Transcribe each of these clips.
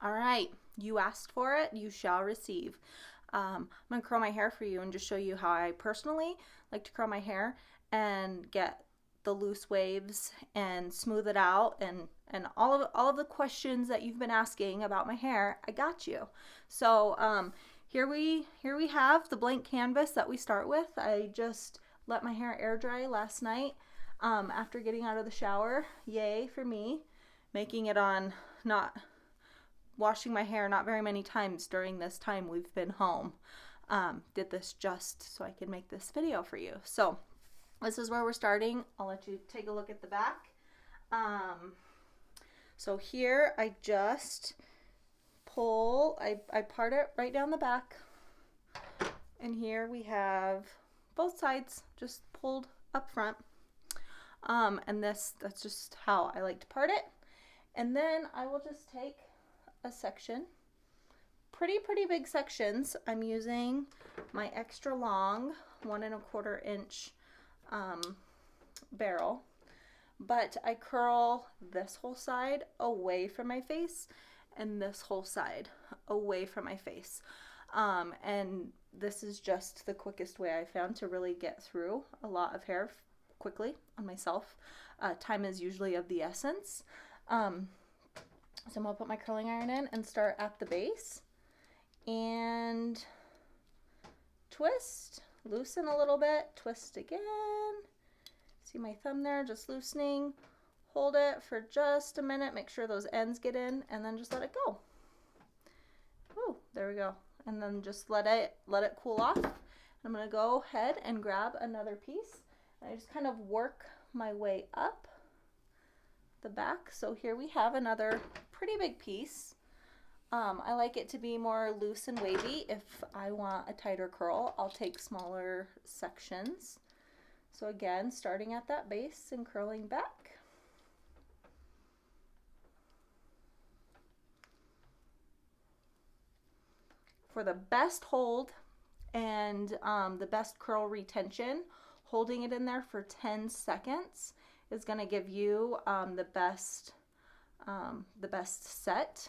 All right, you asked for it, you shall receive. I'm gonna curl my hair for you and just show you how I personally like to curl my hair and get the loose waves and smooth it out and all of the questions that you've been asking about my hair. I got you. So here we have the blank canvas that we start with. I just let my hair air dry last night after getting out of the shower. Yay for me, making it on not washing my hair not very many times during this time we've been home. Did this just so I could make this video for you. So this is where we're starting. I'll let you take a look at the back. So here I just pull, I part it right down the back. And here we have both sides just pulled up front. And that's just how I like to part it. And then I will just take a section, pretty big sections. I'm using my extra long 1¼ inch barrel, but I curl this whole side away from my face and this whole side away from my face. And this is just the quickest way I found to really get through a lot of hair quickly on myself. Time is usually of the essence. So I'm going to put my curling iron in and start at the base and twist, loosen a little bit, twist again. See my thumb there, just loosening. Hold it for just a minute, make sure those ends get in, and then just let it go. Oh, there we go. And then just let it cool off. I'm going to go ahead and grab another piece. I just kind of work my way up the back. So here we have another pretty big piece. I like it to be more loose and wavy. If I want a tighter curl, I'll take smaller sections. So again, starting at that base and curling back. For the best hold and the best curl retention, holding it in there for 10 seconds is going to give you the best set.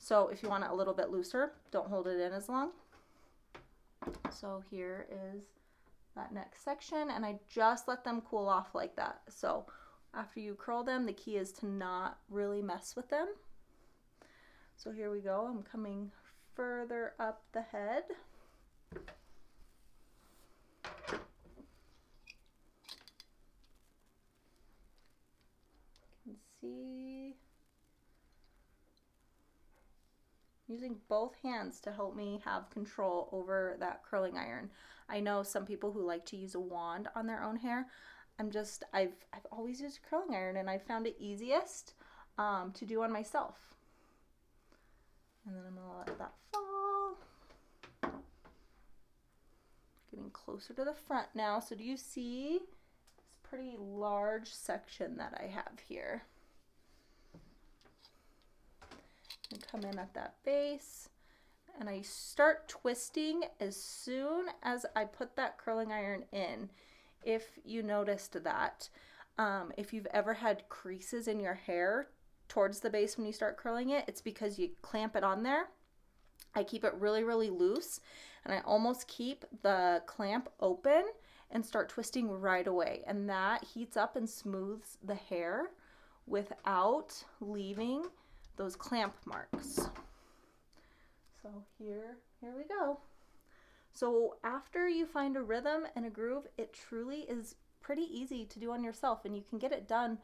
So if you want it a little bit looser, don't hold it in as long. So here is that next section, and I just let them cool off like that. So after you curl them, the key is to not really mess with them. So here we go. I'm coming further up the head. See, using both hands to help me have control over that curling iron. I know some people who like to use a wand on their own hair. I've always used a curling iron, and I found it easiest to do on myself. And then I'm gonna let that fall. Getting closer to the front now. So do you see this pretty large section that I have here? And come in at that base, and I start twisting as soon as I put that curling iron in. If you noticed that, if you've ever had creases in your hair towards the base when you start curling it, it's because you clamp it on there. I keep it really loose, and I almost keep the clamp open and start twisting right away, and that heats up and smooths the hair without leaving those clamp marks. So here we go. So after you find a rhythm and a groove, it truly is pretty easy to do on yourself, and you can get it done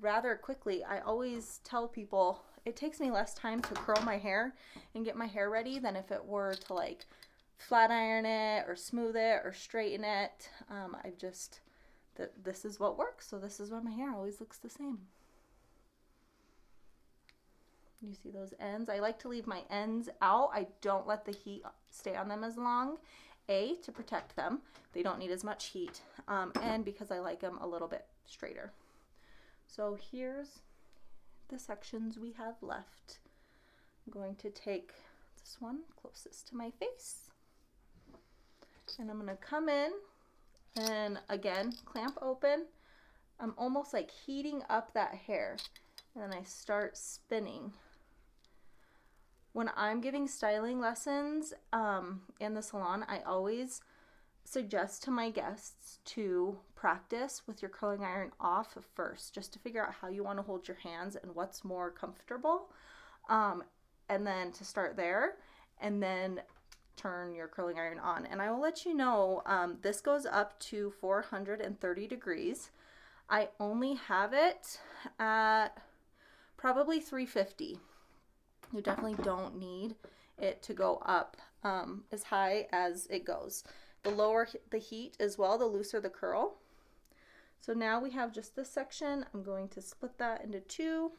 rather quickly. I always tell people it takes me less time to curl my hair and get my hair ready than if it were to like flat iron it or smooth it or straighten it. This is what works, so this is why my hair always looks the same. You see those ends? I like to leave my ends out. I don't let the heat stay on them as long. To protect them. They don't need as much heat. And because I like them a little bit straighter. So here's the sections we have left. I'm going to take this one closest to my face. And I'm going to come in and again, clamp open. I'm almost like heating up that hair. And then I start spinning When I'm giving styling lessons in the salon, I always suggest to my guests to practice with your curling iron off first, just to figure out how you want to hold your hands and what's more comfortable. And then to start there, and then turn your curling iron on. And I will let you know, this goes up to 430 degrees. I only have it at probably 350. You definitely don't need it to go up as high as it goes. The lower the heat as well, the looser the curl. So now we have just this section. I'm going to split that into two.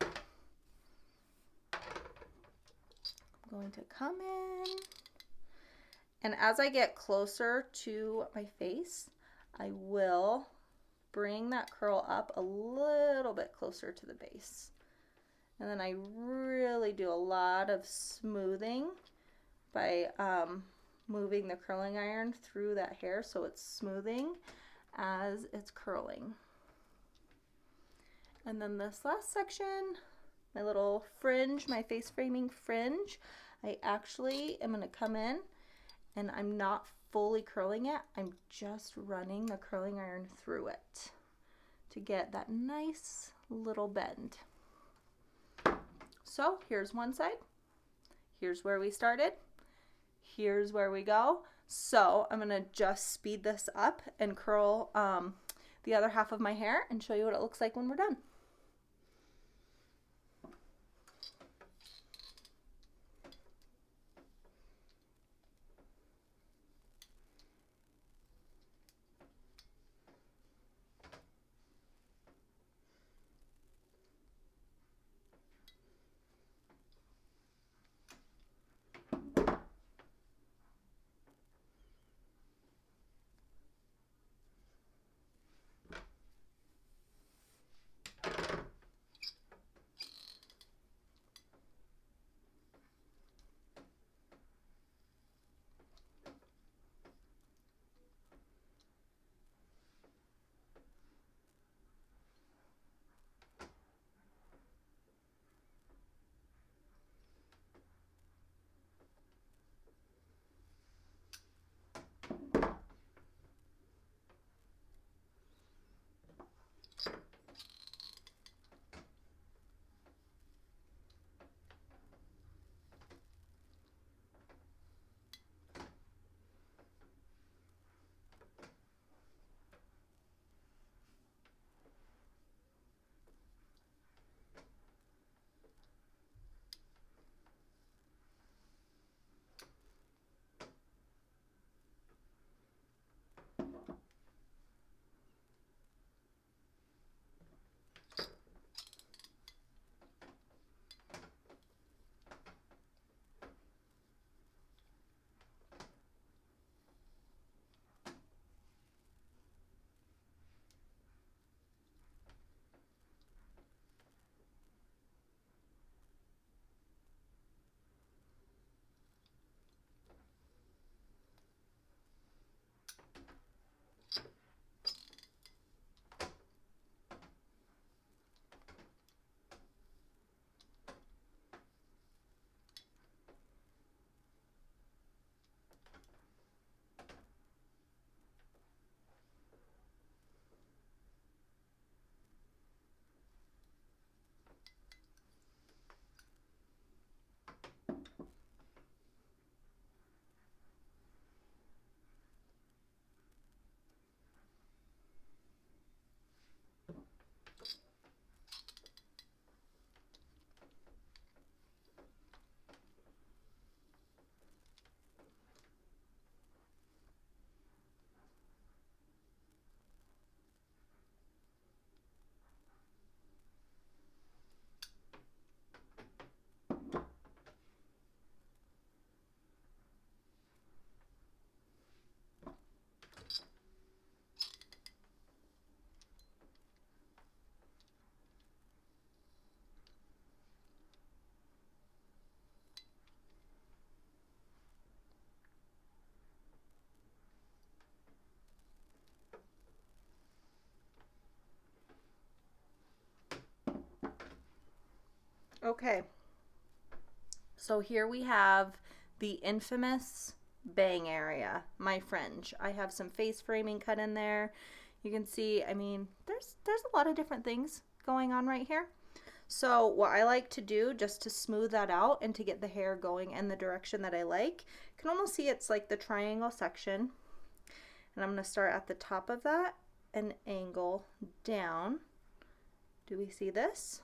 I'm going to come in. And as I get closer to my face, I will bring that curl up a little bit closer to the base. And then I really do a lot of smoothing by moving the curling iron through that hair so it's smoothing as it's curling. And then this last section, my little fringe, my face framing fringe, I actually am going to come in and I'm not fully curling it. I'm just running the curling iron through it to get that nice little bend. So here's one side. Here's where we started. Here's where we go. So I'm going to just speed this up and curl the other half of my hair and show you what it looks like when we're done. Okay, So here we have the infamous bang area, my fringe. I have some face framing cut in there. You can see, I mean, there's a lot of different things going on right here. So what I like to do just to smooth that out and to get the hair going in the direction that I like, you can almost see it's like the triangle section. And I'm going to start at the top of that and angle down. Do we see this?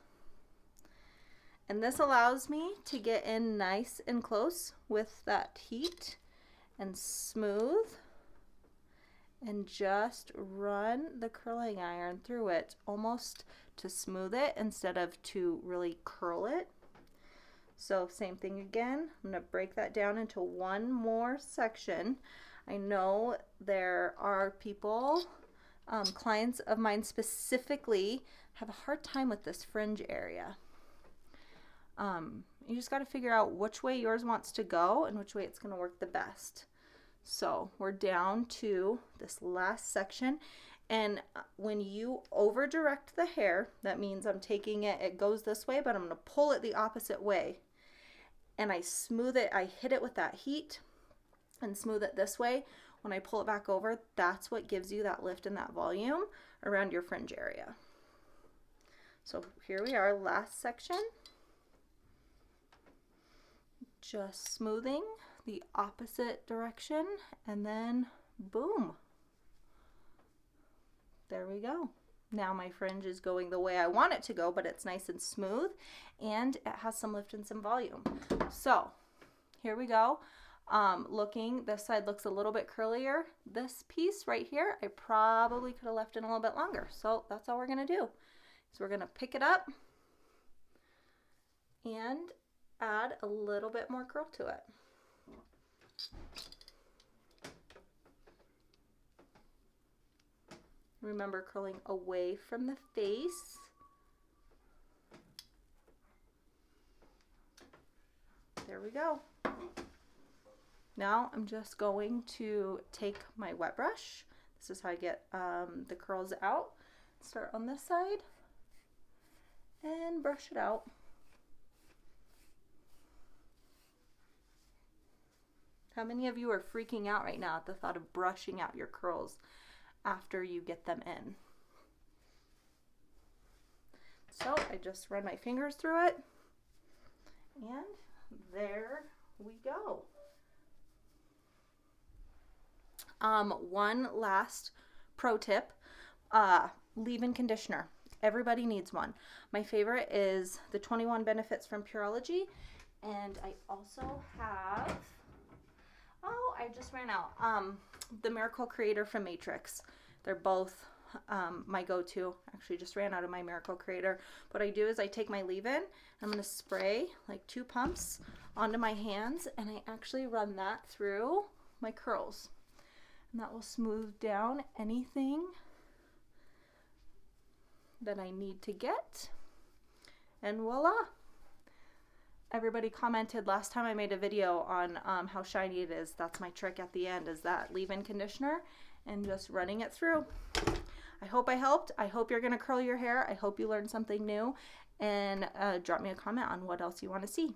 And this allows me to get in nice and close with that heat and smooth and just run the curling iron through it almost to smooth it instead of to really curl it. So same thing again. I'm going to break that down into one more section. I know there are people, clients of mine specifically, have a hard time with this fringe area. You just got to figure out which way yours wants to go and which way it's going to work the best. So we're down to this last section, and when you over direct the hair, that means I'm taking it, it goes this way, but I'm going to pull it the opposite way, and I smooth it, I hit it with that heat and smooth it this way. When I pull it back over, that's what gives you that lift and that volume around your fringe area. So here we are, last section. Just smoothing the opposite direction, and then boom. There we go. Now my fringe is going the way I want it to go, but it's nice and smooth, and it has some lift and some volume. So here we go. Looking, this side looks a little bit curlier. This piece right here, I probably could have left it a little bit longer. So that's all we're gonna do. So we're gonna pick it up and add a little bit more curl to it. Remember, curling away from the face. There we go. Now I'm just going to take my wet brush. This is how I get the curls out. Start on this side and brush it out. How many of you are freaking out right now at the thought of brushing out your curls after you get them in? So I just run my fingers through it, and there we go. One last pro tip, leave-in conditioner. Everybody needs one. My favorite is the 21 Benefits from Pureology, and I also have, oh, I just ran out, the Miracle Creator from Matrix. They're both my go-to. Actually just ran out of my Miracle Creator. What I do is I take my leave-in, I'm going to spray like 2 pumps onto my hands, and I actually run that through my curls. And that will smooth down anything that I need to get. And voila! Everybody commented last time I made a video on how shiny it is. That's my trick at the end, is that leave-in conditioner and just running it through. I hope I helped. I hope you're going to curl your hair. I hope you learned something new. And drop me a comment on what else you want to see.